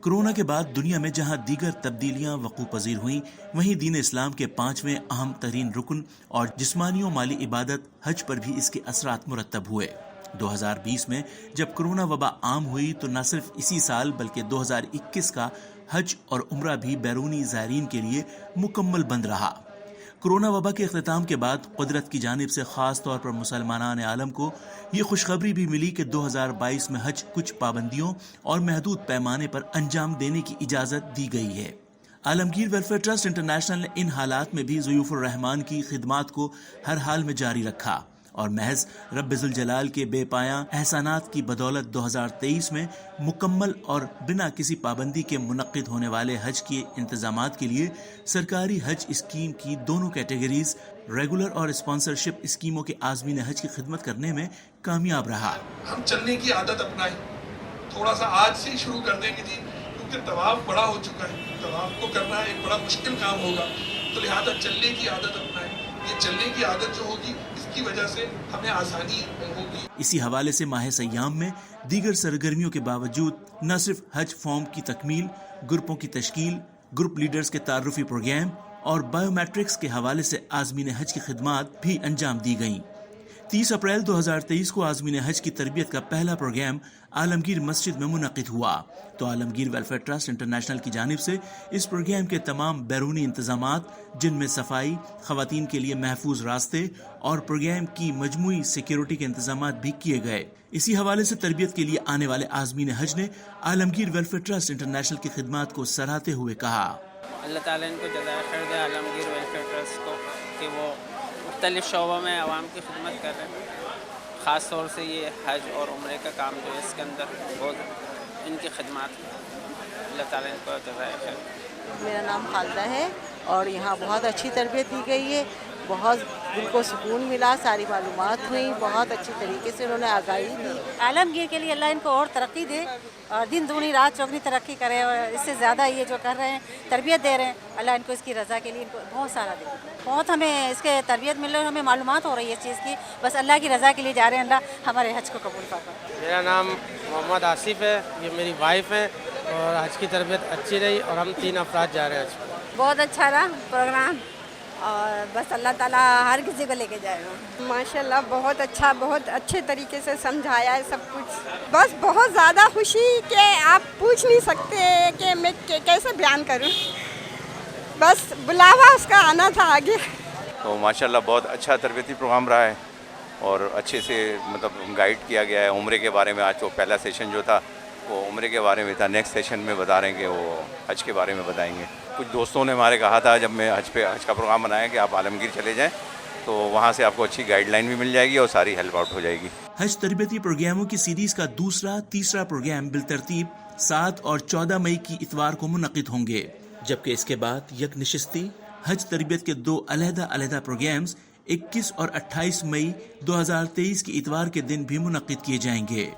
Corona کے بعد دنیا میں جہاں دیگر تبدیلیاں وقوع پذیر ہوئیں، وہیں دین اسلام کے 5ویں اہم ترین رکن اور جسمانی و مالی عبادت حج پر بھی اس کے اثرات مرتب ہوئے۔ 2020 میں جب کورونا وبا عام ہوئی تو نہ صرف اسی سال بلکہ 2021 کا حج اور عمرہ بھی بیرونی زائرین کے لیے مکمل بند رہا۔ کورونا وبا کے اختتام کے بعد قدرت کی جانب سے خاص طور پر مسلمانان عالم کو یہ خوشخبری بھی ملی کہ 2022 میں حج کچھ پابندیوں اور محدود پیمانے پر انجام دینے کی اجازت دی گئی ہے۔ عالمگیر ویلفیئر ٹرسٹ انٹرنیشنل نے ان حالات میں بھی ضیوف الرحمان کی خدمات کو ہر حال میں جاری رکھا اور محض رب ذوالجلال کے بے پایاں احسانات کی بدولت 2023 میں مکمل اور بنا کسی پابندی کے منعقد ہونے والے حج کے انتظامات کے لیے سرکاری حج اسکیم کی دونوں کیٹیگریز ریگولر اور اسپانسرشپ اسکیموں کے عازمین حج کی خدمت کرنے میں کامیاب رہا۔ ہم چلنے کی عادت اپنائیں، تھوڑا سا آج سے شروع کر دیں گے جی، کیونکہ طواف بڑا ہو چکا ہے، طواف کو کرنا ایک بڑا مشکل کام ہوگا، تو لہٰذا چلنے کی عادت اپنائیں۔ یہ چلنے کی عادت جو ہوگی اس کی وجہ سے ہمیں آسانی ہوگی۔ اسی حوالے سے ماہ سیام میں دیگر سرگرمیوں کے باوجود نہ صرف حج فارم کی تکمیل، گروپوں کی تشکیل، گروپ لیڈرز کے تعارفی پروگرام اور بائیو میٹرکس کے حوالے سے عازمین حج کی خدمات بھی انجام دی گئیں۔ 30 اپریل 2023 کو عازمین حج کی تربیت کا پہلا پروگرام عالمگیر مسجد میں منعقد ہوا تو عالمگیر ویلفیئر ٹرسٹ انٹرنیشنل کی جانب سے اس پروگرام کے تمام بیرونی انتظامات، جن میں صفائی، خواتین کے لیے محفوظ راستے اور پروگرام کی مجموعی سیکیورٹی کے انتظامات بھی کیے گئے۔ اسی حوالے سے تربیت کے لیے آنے والے عازمین حج نے عالمگیر ویلفیئر ٹرسٹ انٹرنیشنل کی خدمات کو سراہتے ہوئے کہا، اللہ تعالیٰ ان کو جزائے خیر دے عالمگیر ویلفیئر ٹرسٹ کو کہ وہ مختلف شعبوں میں عوام کی خدمت کر رہے ہیں، خاص طور سے یہ حج اور عمرے کا کام جو ہے اس کے اندر بہت ان کی خدمات ہیں۔ اللہ تعالیٰ ان کو جزائے خیر دے۔ میرا نام خالدہ ہے اور یہاں بہت اچھی تربیت دی گئی ہے، بہت دل کو سکون ملا، ساری معلومات ہوئیں، بہت اچھی طریقے سے انہوں نے آگاہی دی۔ عالمگیر کے لیے اللہ ان کو اور ترقی دے اور دن دگنی رات چوگنی ترقی کرے، اور اس سے زیادہ یہ جو کر رہے ہیں تربیت دے رہے ہیں، اللہ ان کو اس کی رضا کے لیے ان کو بہت سارا دے۔ بہت ہمیں اس کے تربیت مل رہی ہے، ہمیں معلومات ہو رہی ہے اس چیز کی، بس اللہ کی رضا کے لیے جا رہے ہیں، اللہ ہمارے حج کو قبول فرمائے۔ میرا نام محمد آصف ہے، یہ میری وائف ہے، اور حج کی تربیت اچھی رہی اور ہم 3 افراد جا رہے ہیں حج پر۔ بہت اچھا رہا پروگرام اور بس اللہ تعالیٰ ہر کسی کو لے کے جائے گا۔ ماشاءاللہ بہت اچھا، بہت اچھے طریقے سے سمجھایا ہے سب کچھ، بس بہت زیادہ خوشی کہ آپ پوچھ نہیں سکتے کہ میں کیسے بیان کروں، بس بلاوا اس کا آنا تھا آگے۔ تو ماشاءاللہ بہت اچھا تربیتی پروگرام رہا ہے اور اچھے سے گائیڈ کیا گیا ہے۔ عمرے کے بارے میں آج تو پہلا سیشن جو تھا وہ عمرے کے بارے میں تھا، نیکسٹ سیشن میں بتا رہے ہیں کہ وہ حج کے بارے میں بتائیں گے۔ کچھ دوستوں نے ہمارے کہا تھا جب میں حج کا پروگرام بنایا کہ آپ عالمگیر چلے جائیں تو وہاں سے آپ کو اچھی گائیڈ لائن بھی مل جائے گی اور ساری ہیلپ آؤٹ ہو جائے گی۔ حج تربیتی پروگراموں کی سیریز کا تیسرا پروگرام بالترتیب 7 اور 14 مئی کی اتوار کو منعقد ہوں گے، جبکہ اس کے بعد یک نشستی حج تربیت کے 2 علیحدہ پروگرامز 21 اور 28 مئی 2023 کی اتوار کے دن بھی منعقد کیے جائیں گے۔